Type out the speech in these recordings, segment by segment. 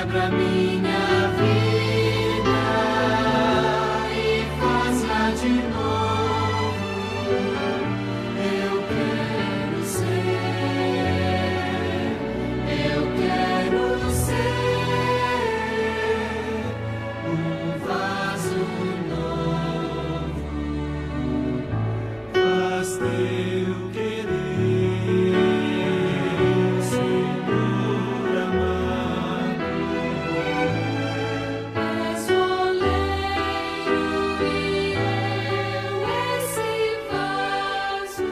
quebra minha vida e faz-a de novo. Eu quero ser um vaso novo. Faz teu querer, Senhor amado. És o oleiro e eu esse vaso.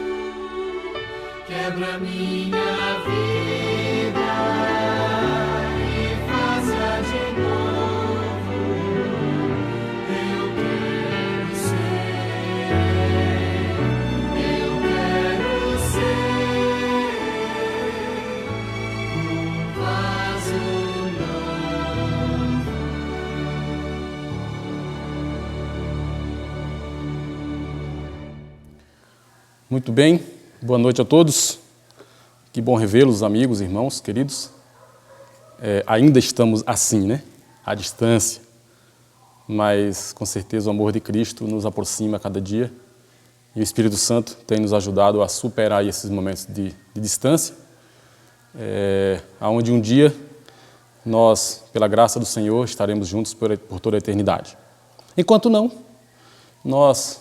Quebra minha vida e faz-a de novo. Eu quero ser um vaso novo. Muito bem, boa noite a todos. Que bom revê-los, amigos, irmãos, queridos. Ainda estamos assim, né? À distância, mas com certeza o amor de Cristo nos aproxima a cada dia e o Espírito Santo tem nos ajudado a superar esses momentos de distância, aonde um dia nós, pela graça do Senhor, estaremos juntos por toda a eternidade. Enquanto não, nós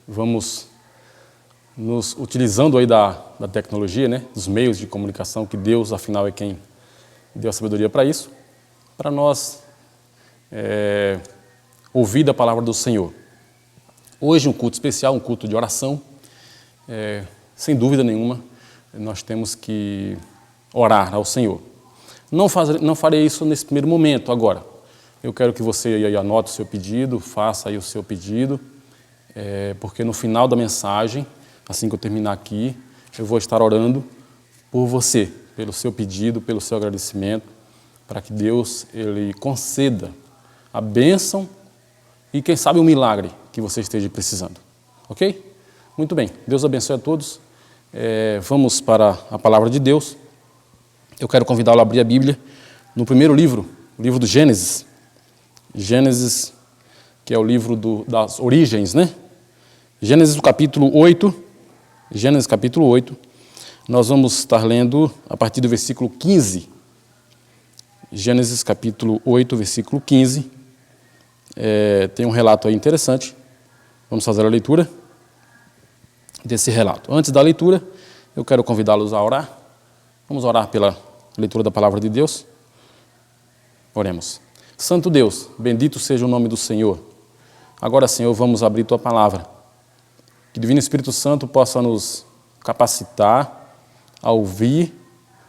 vamos nos utilizando aí da tecnologia, né, dos meios de comunicação, que Deus, afinal, é quem deu a sabedoria para isso, para nós ouvir da palavra do Senhor. Hoje um culto especial, um culto de oração, sem dúvida nenhuma, nós temos que orar ao Senhor. Não farei isso nesse primeiro momento agora. Eu quero que você aí anote o seu pedido, faça aí o seu pedido, porque no final da mensagem, assim que eu terminar aqui, eu vou estar orando por você, pelo seu pedido, pelo seu agradecimento, para que Deus ele conceda a bênção e, quem sabe, um milagre que você esteja precisando. Ok? Muito bem. Deus abençoe a todos. Vamos para a palavra de Deus. Eu quero convidá-lo a abrir a Bíblia no primeiro livro, o livro do Gênesis. Gênesis, que é o livro das origens, né? Gênesis capítulo 8. Gênesis capítulo 8. Nós vamos estar lendo a partir do versículo 15. Gênesis capítulo 8, versículo 15. Tem um relato aí interessante. Vamos fazer a leitura desse relato. Antes da leitura, eu quero convidá-los a orar. Vamos orar pela leitura da palavra de Deus. Oremos. Santo Deus, bendito seja o nome do Senhor. Agora, Senhor, vamos abrir Tua palavra. Que o Divino Espírito Santo possa nos capacitar a ouvir,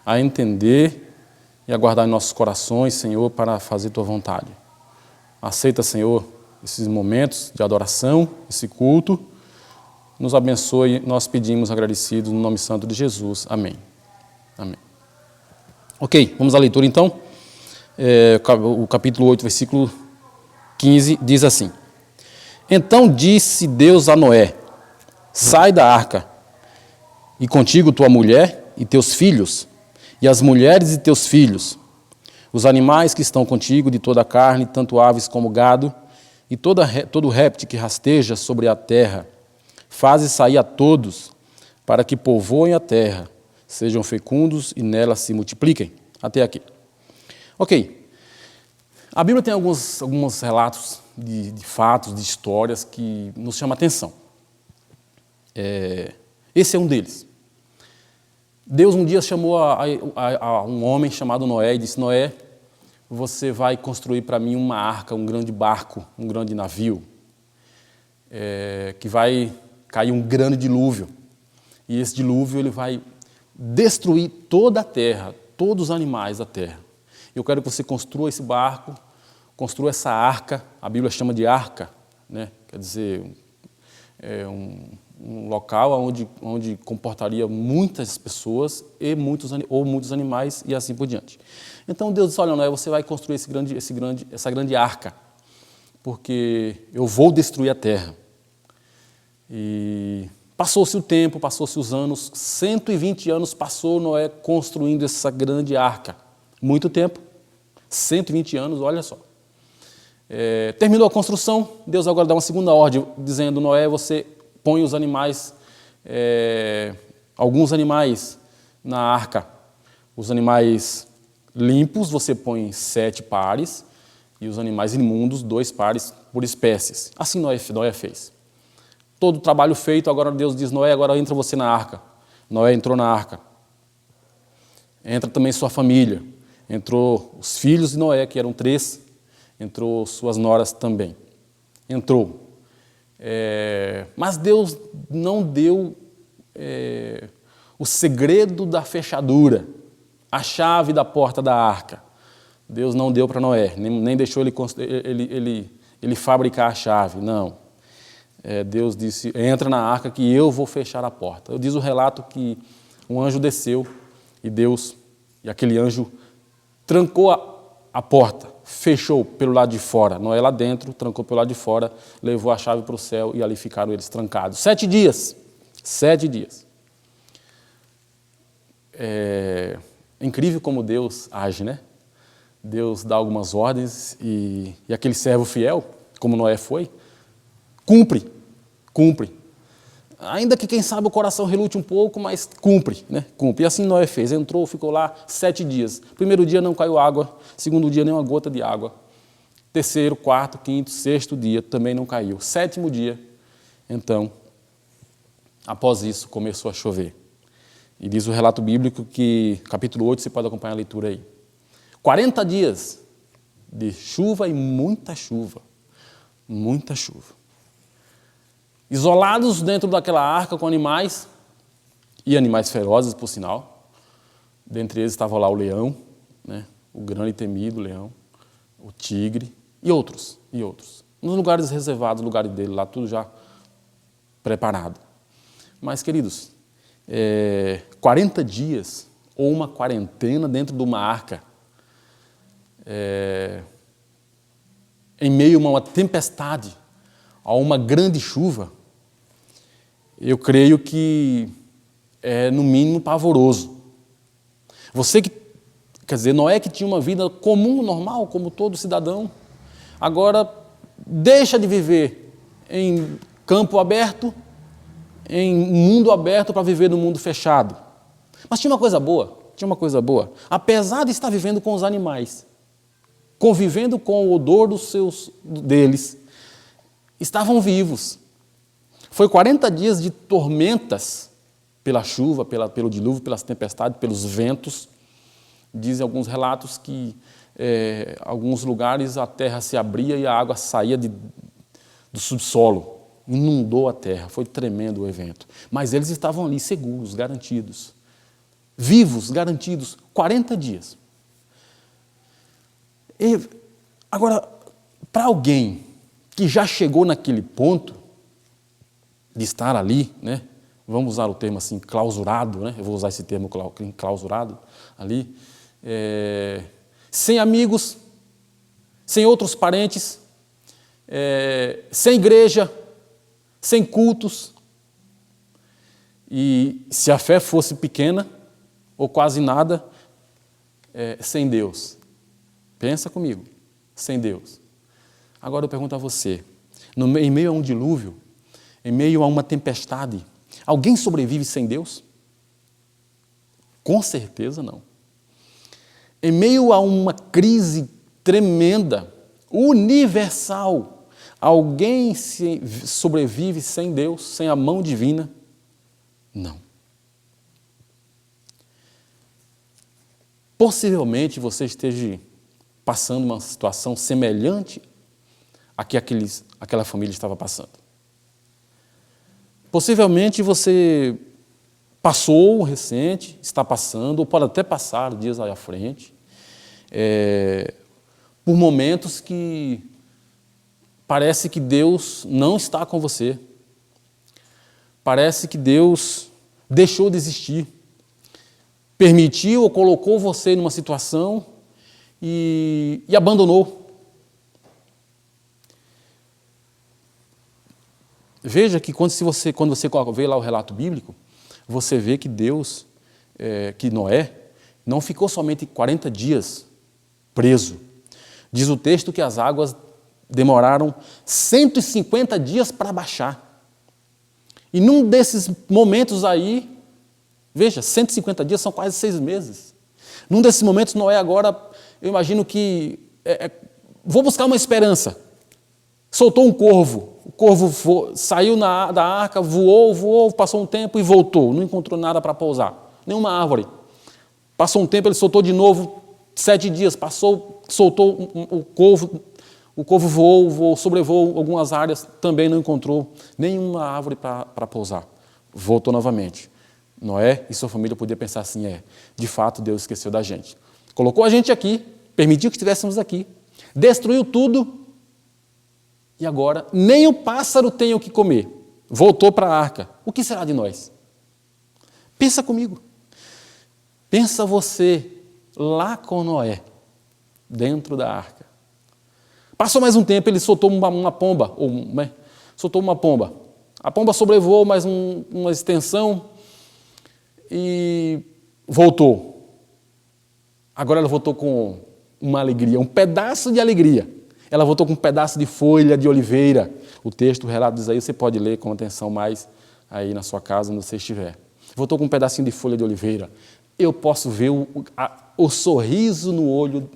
a entender e a guardar em nossos corações, Senhor, para fazer Tua vontade. Aceita, Senhor, esses momentos de adoração, esse culto. Nos abençoe, nós pedimos agradecidos no nome santo de Jesus. Amém. Amém. Ok, vamos à leitura então. O capítulo 8, versículo 15, diz assim: Então disse Deus a Noé: Sai da arca, e contigo tua mulher e teus filhos, e as mulheres de teus filhos, os animais que estão contigo de toda a carne, tanto aves como gado, e todo réptil que rasteja sobre a terra. Faze sair a todos, para que povoem a terra, sejam fecundos e nela se multipliquem. Até aqui. Ok. A Bíblia tem alguns relatos de fatos, de histórias que nos chamam a atenção. Esse é um deles. Deus um dia chamou a um homem chamado Noé e disse: Noé, você vai construir para mim uma arca, um grande barco, um grande navio, que vai cair um grande dilúvio. E esse dilúvio ele vai destruir toda a terra, todos os animais da terra. Eu quero que você construa esse barco, construa essa arca. A Bíblia chama de arca, né? Quer dizer, um local onde comportaria muitas pessoas e muitos animais e assim por diante. Então Deus disse: olha, Noé, você vai construir essa grande arca, porque eu vou destruir a terra. E passou-se o tempo, passou-se os anos, 120 anos passou Noé construindo essa grande arca, Muito tempo, 120 anos, olha só. Terminou a construção, Deus agora dá uma segunda ordem, dizendo: Noé, você põe os animais, alguns animais na arca. Os animais limpos você põe 7 pares, e os animais imundos 2 pares por espécies. Assim Noé fez. Todo o trabalho feito, agora Deus diz: Noé, agora entra você na arca. Noé entrou na arca. Entra também sua família. Entrou os filhos de Noé, que eram 3. Entrou suas noras também. Entrou. Mas Deus não deu o segredo da fechadura, a chave da porta da arca. Deus não deu para Noé, nem deixou ele fabricar a chave, não. Deus disse: entra na arca que eu vou fechar a porta. Diz o relato que um anjo desceu e aquele anjo trancou a porta, fechou pelo lado de fora. Noé lá dentro, trancou pelo lado de fora, levou a chave para o céu e ali ficaram eles trancados. 7 dias. 7 dias. É incrível como Deus age, né? Deus dá algumas ordens e aquele servo fiel, como Noé foi, cumpre. Ainda que, quem sabe, o coração relute um pouco, mas cumpre, né? Cumpre. E assim Noé fez. Entrou, ficou lá 7 dias. Primeiro dia não caiu água. Segundo dia, nem uma gota de água. Terceiro, quarto, quinto, sexto dia também não caiu. 7º dia, então, após isso, começou a chover. E diz o relato bíblico que, capítulo 8, você pode acompanhar a leitura aí. 40 dias de chuva e muita chuva. Muita chuva. Isolados dentro daquela arca com animais, e animais ferozes, por sinal. Dentre eles estava lá o leão, né? O grande e temido leão, o tigre e outros. Nos lugares reservados, lugares dele lá, tudo já preparado. Mas, queridos, 40 dias ou uma quarentena dentro de uma arca, em meio a uma tempestade, a uma grande chuva, eu creio que é, no mínimo, pavoroso. Noé, que tinha uma vida comum, normal, como todo cidadão, agora deixa de viver em campo aberto, em mundo aberto, para viver no mundo fechado. Mas tinha uma coisa boa. Apesar de estar vivendo com os animais, convivendo com o odor deles, estavam vivos. Foi 40 dias de tormentas pela chuva, pelo dilúvio, pelas tempestades, pelos ventos. Dizem alguns relatos que em alguns lugares a terra se abria e a água saía do subsolo, inundou a terra. Foi tremendo o evento. Mas eles estavam ali seguros, garantidos, vivos, garantidos, 40 dias. Agora, para alguém que já chegou naquele ponto de estar ali, né? Vamos usar o termo assim, clausurado, né? Eu vou usar esse termo clausurado ali, sem amigos, sem outros parentes, sem igreja, sem cultos. E se a fé fosse pequena, ou quase nada, sem Deus. Pensa comigo, sem Deus. Agora eu pergunto a você, em meio a um dilúvio, em meio a uma tempestade, alguém sobrevive sem Deus? Com certeza não. Em meio a uma crise tremenda, universal, alguém sobrevive sem Deus, sem a mão divina? Não. Possivelmente você esteja passando uma situação semelhante a que aquela família estava passando. Possivelmente você passou recente, está passando, ou pode até passar dias aí à frente, por momentos que parece que Deus não está com você. Parece que Deus deixou de existir. Permitiu ou colocou você numa situação e abandonou. Veja que quando você vê lá o relato bíblico, você vê que Deus, que Noé, não ficou somente 40 dias preso. Diz o texto que as águas demoraram 150 dias para baixar. E num desses momentos aí, veja, 150 dias são quase 6 meses. Num desses momentos, Noé agora, eu imagino que, vou buscar uma esperança. Soltou um corvo. O corvo saiu da arca, voou, passou um tempo e voltou. Não encontrou nada para pousar, nenhuma árvore. Passou um tempo, ele soltou de novo, 7 dias, soltou o corvo voou, sobrevoou algumas áreas, também não encontrou nenhuma árvore para pousar. Voltou novamente. Noé e sua família podiam pensar assim, de fato Deus esqueceu da gente. Colocou a gente aqui, permitiu que estivéssemos aqui, destruiu tudo, e agora nem o pássaro tem o que comer. Voltou para a arca. O que será de nós? Pensa comigo. Pensa você lá com Noé, dentro da arca. Passou mais um tempo, ele soltou uma pomba. Soltou uma pomba. A pomba sobrevoou mais uma extensão e voltou. Agora ela voltou com uma alegria, um pedaço de alegria. Ela voltou com um pedaço de folha de oliveira. O texto, o relato diz aí, você pode ler com atenção mais aí na sua casa, onde você estiver. Voltou com um pedacinho de folha de oliveira. Eu posso ver o sorriso no olho,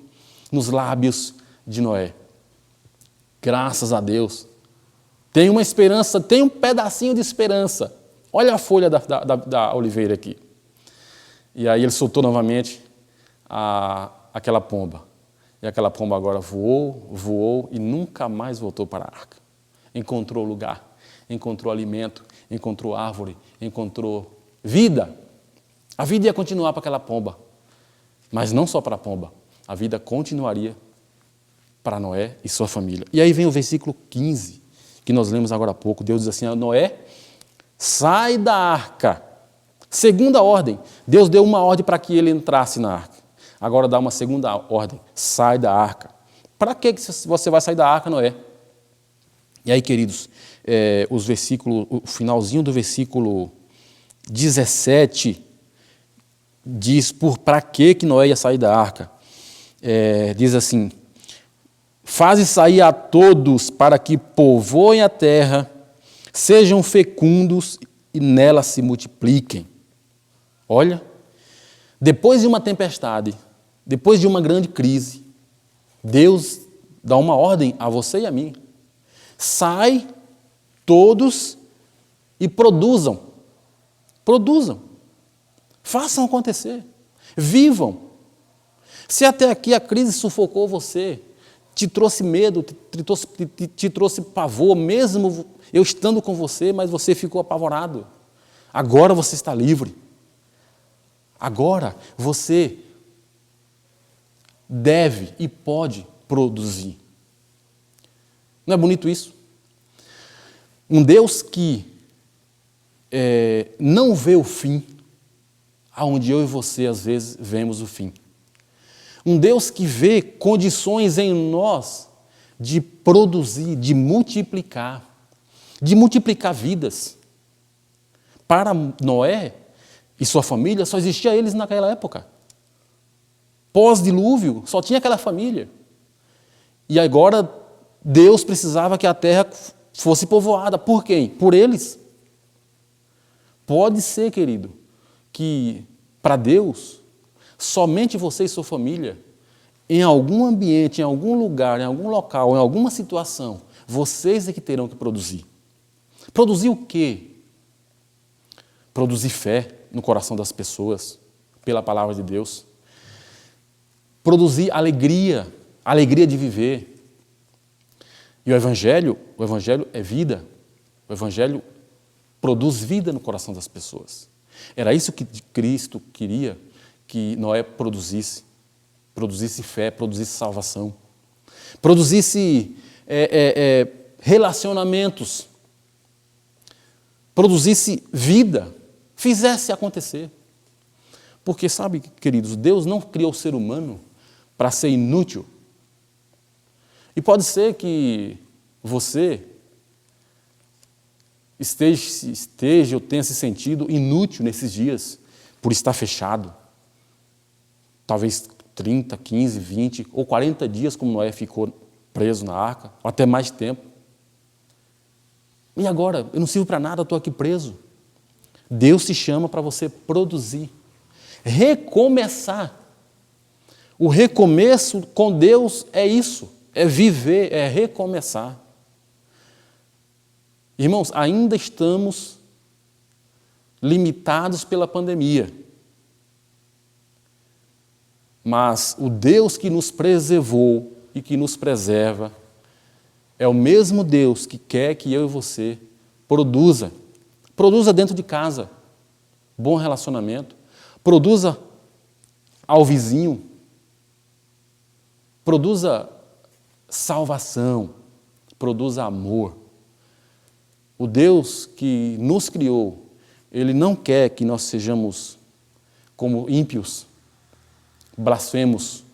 nos lábios de Noé. Graças a Deus. Tem uma esperança, tem um pedacinho de esperança. Olha a folha da oliveira aqui. E aí ele soltou novamente aquela pomba. E aquela pomba agora voou e nunca mais voltou para a arca. Encontrou lugar, encontrou alimento, encontrou árvore, encontrou vida. A vida ia continuar para aquela pomba, mas não só para a pomba. A vida continuaria para Noé e sua família. E aí vem o versículo 15, que nós lemos agora há pouco. Deus diz assim, Noé, sai da arca. Segunda ordem. Deus deu uma ordem para que ele entrasse na arca. Agora dá uma segunda ordem, sai da arca. Para que você vai sair da arca, Noé? E aí, queridos, o finalzinho do versículo 17 diz para que Noé ia sair da arca. Diz assim, faze sair a todos para que povoem a terra, sejam fecundos e nela se multipliquem. Olha, depois de uma tempestade, depois de uma grande crise, Deus dá uma ordem a você e a mim. Sai todos e produzam. Produzam. Façam acontecer. Vivam. Se até aqui a crise sufocou você, te trouxe medo, te trouxe pavor, mesmo eu estando com você, mas você ficou apavorado. Agora você está livre. Agora você deve e pode produzir. Não é bonito isso? Um Deus que não vê o fim, aonde eu e você às vezes vemos o fim. Um Deus que vê condições em nós de produzir, de multiplicar vidas. Para Noé e sua família, só existia eles naquela época. Pós-dilúvio, só tinha aquela família. E agora, Deus precisava que a terra fosse povoada. Por quem? Por eles. Pode ser, querido, que para Deus, somente você e sua família, em algum ambiente, em algum lugar, em algum local, em alguma situação, vocês é que terão que produzir. Produzir o quê? Produzir fé no coração das pessoas, pela palavra de Deus. Produzir alegria de viver. E o Evangelho é vida. O Evangelho produz vida no coração das pessoas. Era isso que Cristo queria que Noé produzisse. Produzisse fé, produzisse salvação. Produzisse relacionamentos. Produzisse vida. Fizesse acontecer. Porque, sabe, queridos, Deus não criou o ser humano para ser inútil. E pode ser que você esteja ou tenha se sentido inútil nesses dias, por estar fechado, talvez 30, 15, 20 ou 40 dias, como Noé ficou preso na arca, ou até mais tempo. E agora? Eu não sirvo para nada, estou aqui preso. Deus te chama para você produzir, recomeçar. O recomeço com Deus é isso, é viver, é recomeçar. Irmãos, ainda estamos limitados pela pandemia. Mas o Deus que nos preservou e que nos preserva é o mesmo Deus que quer que eu e você produza. Produza dentro de casa, bom relacionamento. Produza ao vizinho. Produza salvação. Produza amor. O Deus que nos criou, Ele não quer que nós sejamos como ímpios, blasfemos,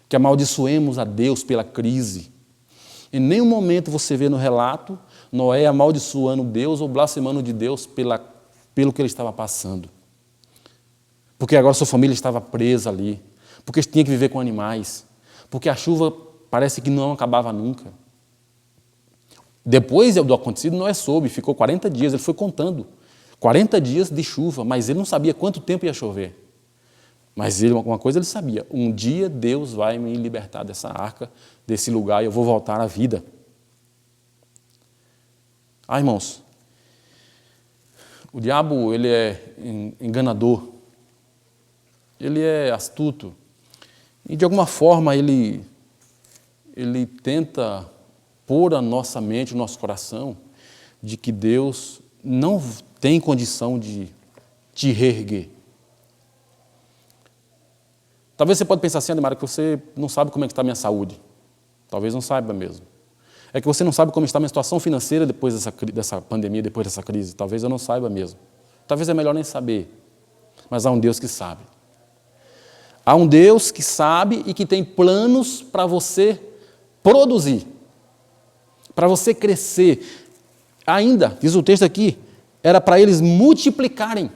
que amaldiçoemos a Deus pela crise. Em nenhum momento você vê no relato Noé amaldiçoando Deus ou blasfemando de Deus pelo que ele estava passando. Porque agora sua família estava presa ali, porque tinha que viver com animais, porque a chuva parece que não acabava nunca. Depois do acontecido, Noé soube, ficou 40 dias, ele foi contando. 40 dias de chuva, mas ele não sabia quanto tempo ia chover. Mas uma coisa ele sabia, um dia Deus vai me libertar dessa arca, desse lugar, e eu vou voltar à vida. Irmãos, o diabo, ele é enganador, ele é astuto, e de alguma forma ele tenta pôr a nossa mente, o nosso coração, de que Deus não tem condição de te reerguer. Talvez você pode pensar assim, Ademar, que você não sabe como é que está a minha saúde. Talvez não saiba mesmo. É que você não sabe como está a minha situação financeira depois dessa pandemia, depois dessa crise. Talvez eu não saiba mesmo. Talvez é melhor nem saber. Mas há um Deus que sabe. Há um Deus que sabe e que tem planos para você produzir. Para você crescer. Ainda, diz o texto aqui, era para eles multiplicarem.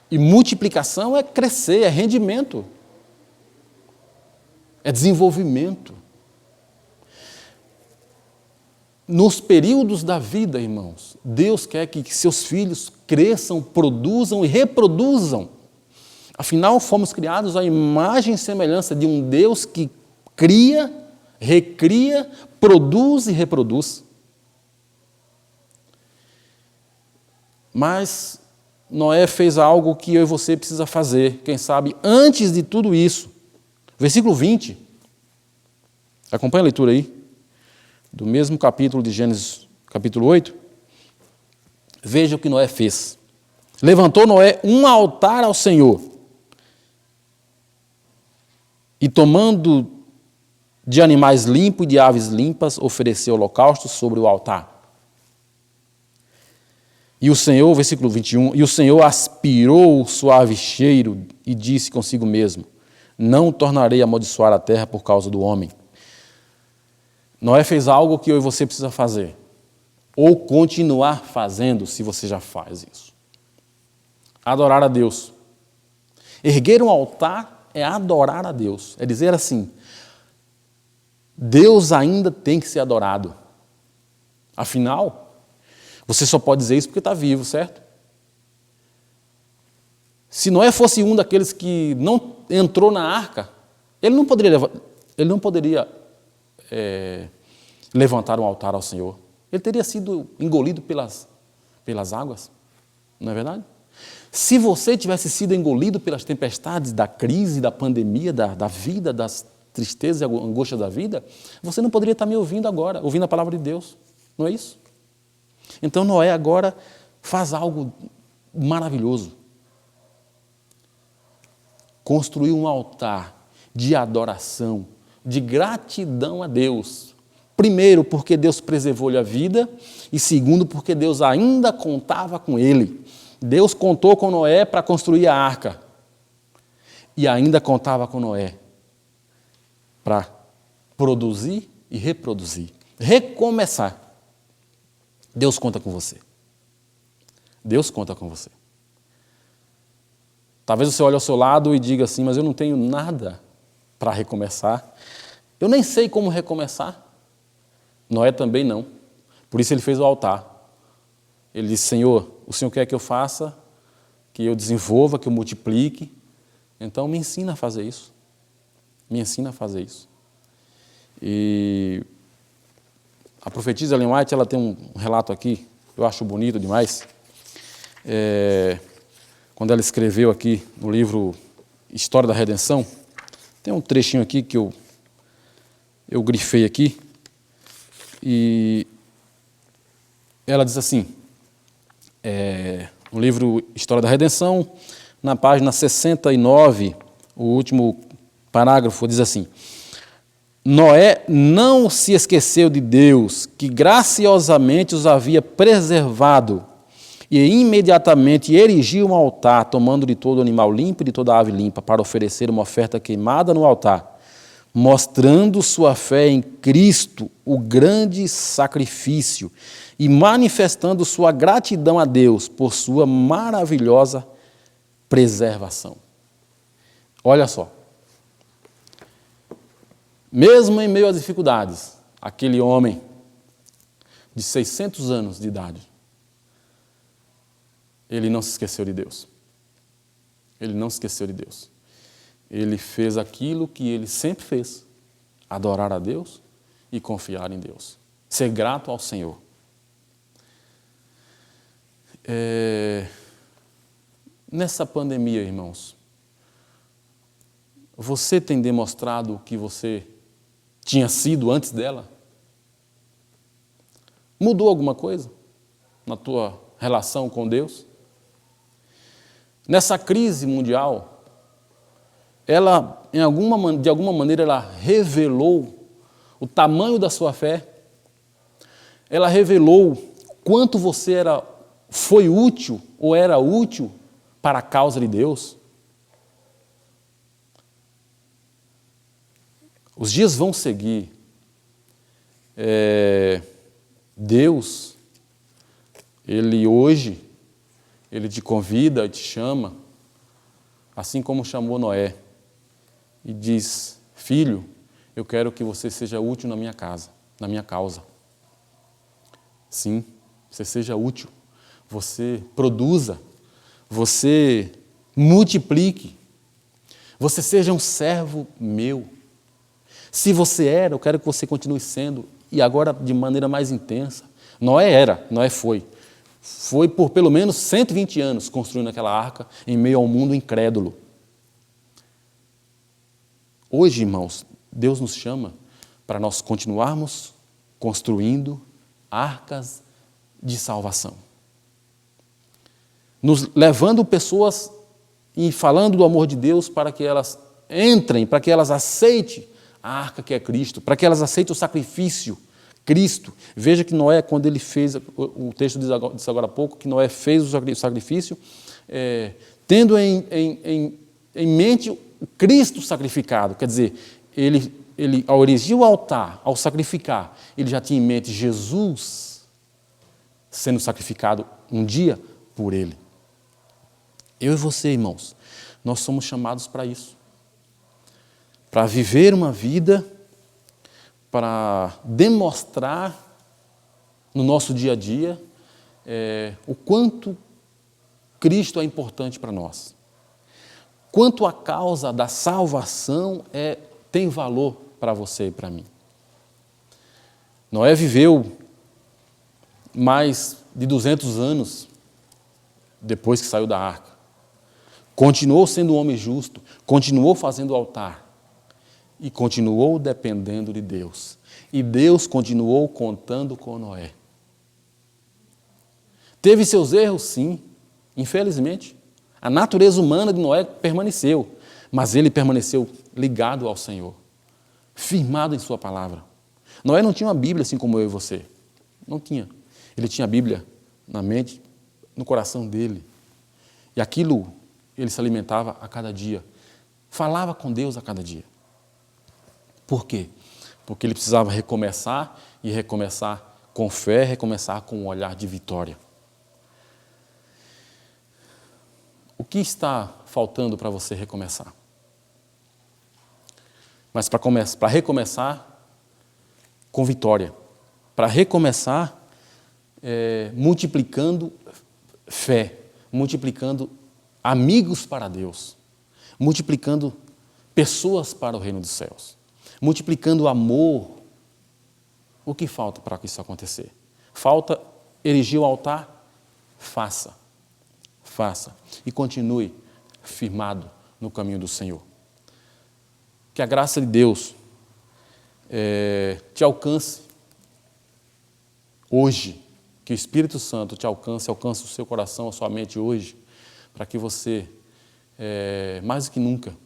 E multiplicação é crescer, é rendimento, é desenvolvimento. Nos períodos da vida, irmãos, Deus quer que seus filhos cresçam, produzam e reproduzam. Afinal, fomos criados à imagem e semelhança de um Deus que cria, recria, produz e reproduz. Mas Noé fez algo que eu e você precisa fazer, quem sabe, antes de tudo isso. Versículo 20. Acompanha a leitura aí. Do mesmo capítulo de Gênesis, capítulo 8. Veja o que Noé fez. Levantou Noé um altar ao Senhor. E tomando de animais limpos e de aves limpas, ofereceu holocaustos sobre o altar. E o Senhor, versículo 21, e o Senhor aspirou o suave cheiro e disse consigo mesmo, não tornarei a amaldiçoar a terra por causa do homem. Noé fez algo que eu e você precisa fazer, ou continuar fazendo, se você já faz isso. Adorar a Deus. Erguer um altar é adorar a Deus, é dizer assim, Deus ainda tem que ser adorado. Afinal, você só pode dizer isso porque está vivo, certo? Se Noé fosse um daqueles que não entrou na arca, ele não poderia levantar um altar ao Senhor. Ele teria sido engolido pelas águas, não é verdade? Se você tivesse sido engolido pelas tempestades da crise, da pandemia, da vida, das tristezas e angústias da vida, você não poderia estar me ouvindo agora, ouvindo a palavra de Deus, não é isso? Então Noé agora faz algo maravilhoso. Construiu um altar de adoração, de gratidão a Deus. Primeiro, porque Deus preservou-lhe a vida, e segundo, porque Deus ainda contava com ele. Deus contou com Noé para construir a arca, e ainda contava com Noé para produzir e reproduzir, recomeçar. Deus conta com você. Deus conta com você. Talvez você olhe ao seu lado e diga assim, mas eu não tenho nada para recomeçar. Eu nem sei como recomeçar. Noé também não. Por isso ele fez o altar. Ele disse, Senhor, o Senhor quer que eu faça, que eu desenvolva, que eu multiplique. Então me ensina a fazer isso. Me ensina a fazer isso. E a profetisa Ellen White, ela tem um relato aqui, eu acho bonito demais. Quando ela escreveu aqui no livro História da Redenção, tem um trechinho aqui que eu grifei aqui, e ela diz assim, no livro História da Redenção, na página 69, o último parágrafo diz assim, Noé não se esqueceu de Deus, que graciosamente os havia preservado, e imediatamente erigiu um altar, tomando de todo animal limpo e de toda ave limpa, para oferecer uma oferta queimada no altar, mostrando sua fé em Cristo, o grande sacrifício, e manifestando sua gratidão a Deus por sua maravilhosa preservação. Olha só. Mesmo em meio às dificuldades, aquele homem de 600 anos de idade, ele não se esqueceu de Deus. Ele não se esqueceu de Deus. Ele fez aquilo que ele sempre fez, adorar a Deus e confiar em Deus. Ser grato ao Senhor. Nessa pandemia, irmãos, você tem demonstrado o que você tinha sido antes dela? Mudou alguma coisa na tua relação com Deus? Nessa crise mundial, ela, de alguma maneira, ela revelou o tamanho da sua fé, ela revelou quanto você foi útil ou era útil para a causa de Deus. Os dias vão seguir. Deus, hoje, Ele te convida, te chama, assim como chamou Noé, e diz, filho, eu quero que você seja útil na minha casa, na minha causa. Sim, você seja útil, você produza, você multiplique, você seja um servo meu. Se você era, eu quero que você continue sendo, e agora de maneira mais intensa. Noé foi. Foi por pelo menos 120 anos construindo aquela arca em meio ao mundo incrédulo. Hoje, irmãos, Deus nos chama para nós continuarmos construindo arcas de salvação. Nos levando pessoas e falando do amor de Deus para que elas entrem, para que elas aceitem a arca que é Cristo, para que elas aceitem o sacrifício Cristo. Veja que Noé, quando ele fez, o texto diz agora há pouco, que Noé fez o sacrifício, tendo em mente o Cristo sacrificado. Quer dizer, ele ao erigir o altar, ao sacrificar, ele já tinha em mente Jesus sendo sacrificado um dia por ele. Eu e você, irmãos, nós somos chamados para isso. Para viver uma vida, para demonstrar no nosso dia a dia o quanto Cristo é importante para nós. Quanto a causa da salvação tem valor para você e para mim. Noé viveu mais de 200 anos depois que saiu da arca. Continuou sendo um homem justo, continuou fazendo o altar e continuou dependendo de Deus. E Deus continuou contando com Noé. Teve seus erros, sim, infelizmente. A natureza humana de Noé permaneceu, mas ele permaneceu ligado ao Senhor, firmado em sua palavra. Noé não tinha uma Bíblia assim como eu e você. Não tinha. Ele tinha a Bíblia na mente, no coração dele. E aquilo ele se alimentava a cada dia. Falava com Deus a cada dia. Por quê? Porque ele precisava recomeçar e recomeçar com fé, recomeçar com um olhar de vitória. O que está faltando para você recomeçar? Mas para recomeçar com vitória. Para recomeçar multiplicando fé, multiplicando amigos para Deus, multiplicando pessoas para o reino dos céus, multiplicando amor. O que falta para que isso acontecer? Falta erigir o altar? Faça. E continue firmado no caminho do Senhor. Que a graça de Deus te alcance hoje, que o Espírito Santo te alcance o seu coração, a sua mente hoje, para que você, mais do que nunca,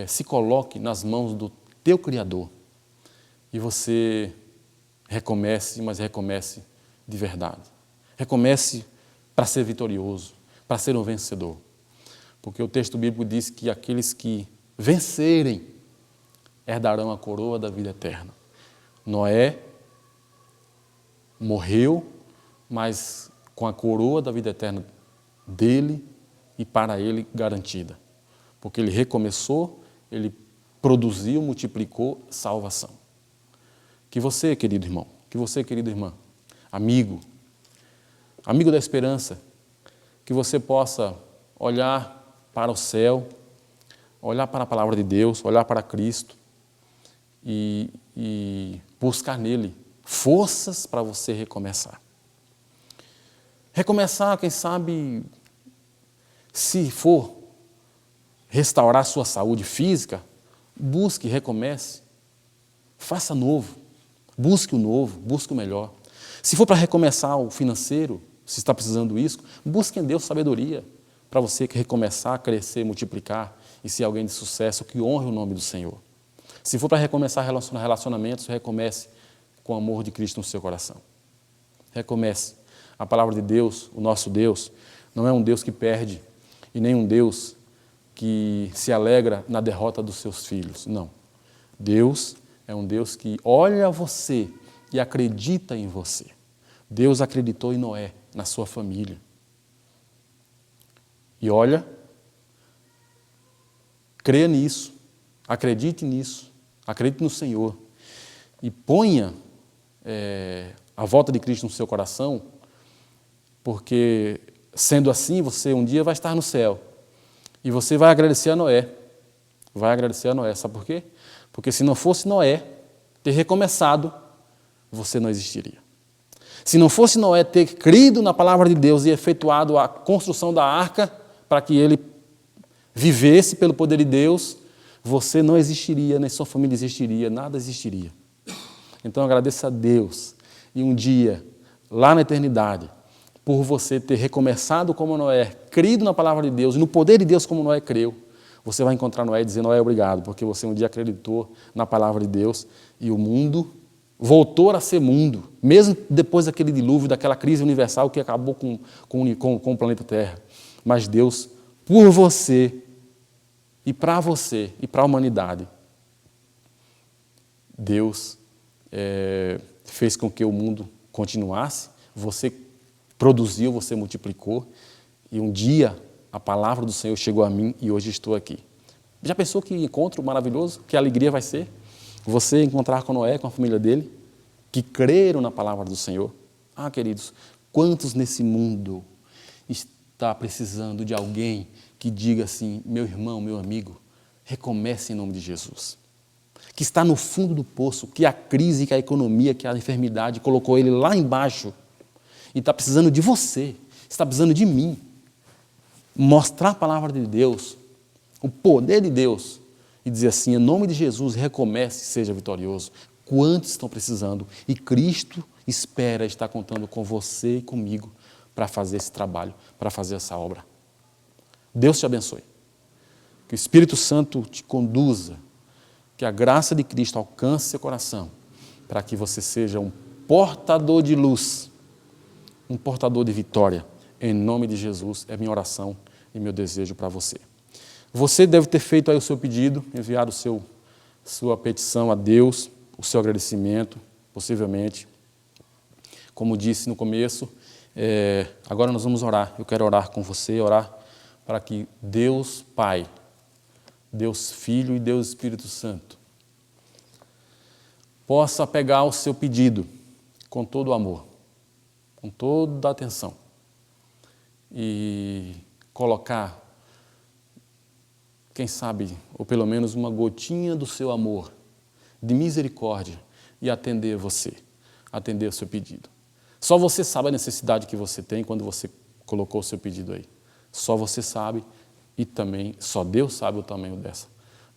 se coloque nas mãos do teu Criador e você recomece, mas recomece de verdade. Recomece para ser vitorioso, para ser um vencedor. Porque o texto bíblico diz que aqueles que vencerem herdarão a coroa da vida eterna. Noé morreu, mas com a coroa da vida eterna dele e para ele garantida. Porque ele recomeçou, ele produziu, multiplicou salvação. Que você, querido irmão, que você, querida irmã, amigo da esperança, que você possa olhar para o céu, olhar para a palavra de Deus, olhar para Cristo e buscar nele forças para você recomeçar. Recomeçar, quem sabe, se for restaurar sua saúde física, busque, recomece, faça novo, busque o novo, busque o melhor. Se for para recomeçar o financeiro, se está precisando disso, busque em Deus sabedoria para você recomeçar, crescer, multiplicar e ser alguém de sucesso que honre o nome do Senhor. Se for para recomeçar relacionamentos, recomece com o amor de Cristo no seu coração. Recomece. A palavra de Deus, o nosso Deus, não é um Deus que perde e nem um Deus que se alegra na derrota dos seus filhos. Não. Deus é um Deus que olha você e acredita em você. Deus acreditou em Noé, na sua família. E olha, creia nisso, acredite nisso, acredite no Senhor e ponha a volta de Cristo no seu coração, porque sendo assim, você um dia vai estar no céu e você vai agradecer a Noé. Vai agradecer a Noé, sabe por quê? Porque se não fosse Noé ter recomeçado, você não existiria. Se não fosse Noé ter crido na palavra de Deus e efetuado a construção da arca para que ele vivesse pelo poder de Deus, você não existiria, nem sua família existiria, nada existiria. Então agradeça a Deus e um dia, lá na eternidade, por você ter recomeçado como Noé, crido na palavra de Deus e no poder de Deus como Noé creu, você vai encontrar Noé e dizer: Noé, obrigado, porque você um dia acreditou na palavra de Deus e o mundo voltou a ser mundo, mesmo depois daquele dilúvio, daquela crise universal que acabou com o planeta Terra. Mas Deus, por você e para a humanidade, Deus fez com que o mundo continuasse, você produziu, você multiplicou, e um dia a palavra do Senhor chegou a mim e hoje estou aqui. Já pensou que encontro maravilhoso, que alegria vai ser? Você encontrar com Noé, com a família dele, que creram na palavra do Senhor. Ah, queridos, quantos nesse mundo está precisando de alguém que diga assim: meu irmão, meu amigo, recomece em nome de Jesus. Que está no fundo do poço, que a crise, que a economia, que a enfermidade colocou ele lá embaixo e está precisando de você, está precisando de mim. Mostrar a palavra de Deus, o poder de Deus e dizer assim: em nome de Jesus, recomece e seja vitorioso. Quantos estão precisando? E Cristo espera estar contando com você e comigo para fazer esse trabalho, para fazer essa obra. Deus te abençoe. Que o Espírito Santo te conduza, que a graça de Cristo alcance seu coração, para que você seja um portador de luz, um portador de vitória. Em nome de Jesus, é minha oração e meu desejo para você. Você deve ter feito aí o seu pedido, enviado sua petição a Deus, o seu agradecimento, possivelmente. Como disse no começo, agora nós vamos orar. Eu quero orar com você, orar para que Deus Pai, Deus Filho e Deus Espírito Santo possa pegar o seu pedido com todo o amor, com toda a atenção e colocar, quem sabe, ou pelo menos uma gotinha do seu amor, de misericórdia e atender você, atender o seu pedido. Só você sabe a necessidade que você tem quando você colocou o seu pedido aí. Só você sabe e também só Deus sabe o tamanho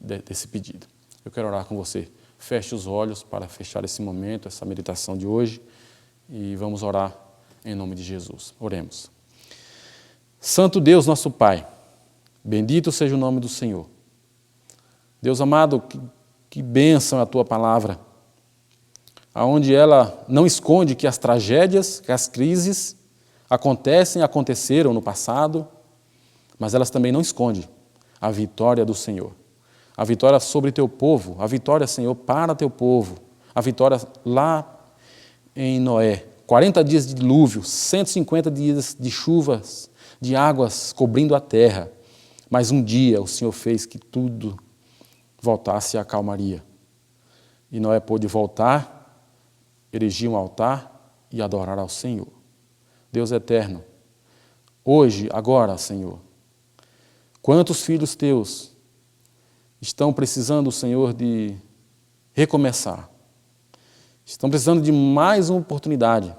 desse pedido. Eu quero orar com você. Feche os olhos para fechar esse momento, essa meditação de hoje e vamos orar em nome de Jesus. Oremos. Santo Deus, nosso Pai, bendito seja o nome do Senhor. Deus amado, que bênção é a Tua palavra, aonde ela não esconde que as tragédias, que as crises aconteceram no passado, mas elas também não escondem a vitória do Senhor. A vitória sobre teu povo, a vitória, Senhor, para teu povo, a vitória lá em Noé. 40 dias de dilúvio, 150 dias de chuvas, de águas cobrindo a terra. Mas um dia o Senhor fez que tudo voltasse à calmaria. E Noé pôde voltar, erigir um altar e adorar ao Senhor. Deus eterno, hoje, agora, Senhor, quantos filhos teus estão precisando, Senhor, de recomeçar? Estão precisando de mais uma oportunidade.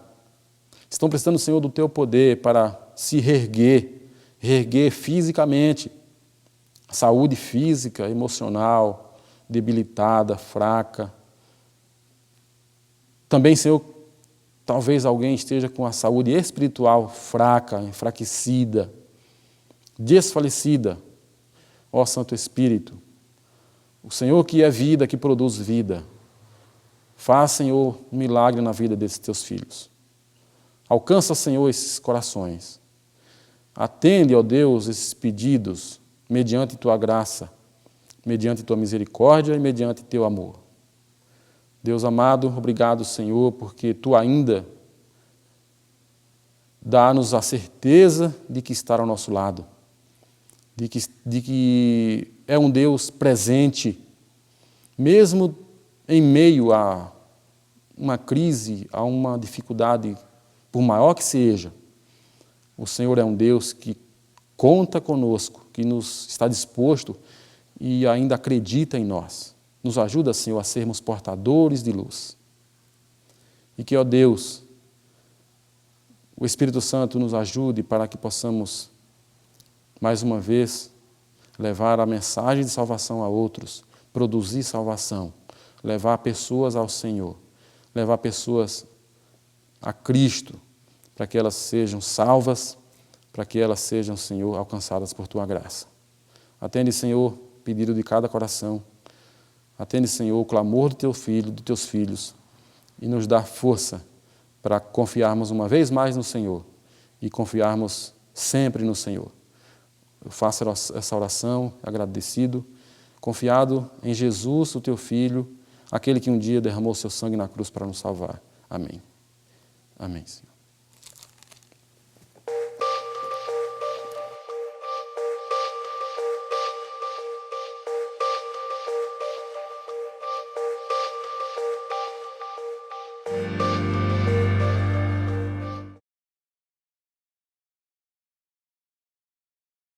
Estão precisando, Senhor, do teu poder para se reerguer fisicamente. Saúde física, emocional, debilitada, fraca. Também, Senhor, talvez alguém esteja com a saúde espiritual fraca, enfraquecida, desfalecida. Ó Santo Espírito, o Senhor que é vida, que produz vida, faz, Senhor, um milagre na vida desses teus filhos. Alcança, Senhor, esses corações. Atende, ó Deus, esses pedidos, mediante Tua graça, mediante Tua misericórdia e mediante Teu amor. Deus amado, obrigado, Senhor, porque Tu ainda dá-nos a certeza de que está ao nosso lado, de que é um Deus presente, mesmo em meio a uma crise, a uma dificuldade, por maior que seja. O Senhor é um Deus que conta conosco, que nos está disposto e ainda acredita em nós. Nos ajuda, Senhor, a sermos portadores de luz. E que, ó Deus, o Espírito Santo nos ajude para que possamos, mais uma vez, levar a mensagem de salvação a outros, produzir salvação, levar pessoas ao Senhor, levar pessoas a Cristo, para que elas sejam salvas, para que elas sejam, Senhor, alcançadas por Tua graça. Atende, Senhor, o pedido de cada coração. Atende, Senhor, o clamor do Teu Filho, dos Teus filhos, e nos dá força para confiarmos uma vez mais no Senhor e confiarmos sempre no Senhor. Eu faço essa oração agradecido, confiado em Jesus, o Teu Filho, aquele que um dia derramou seu sangue na cruz para nos salvar. Amém. Amém, Senhor.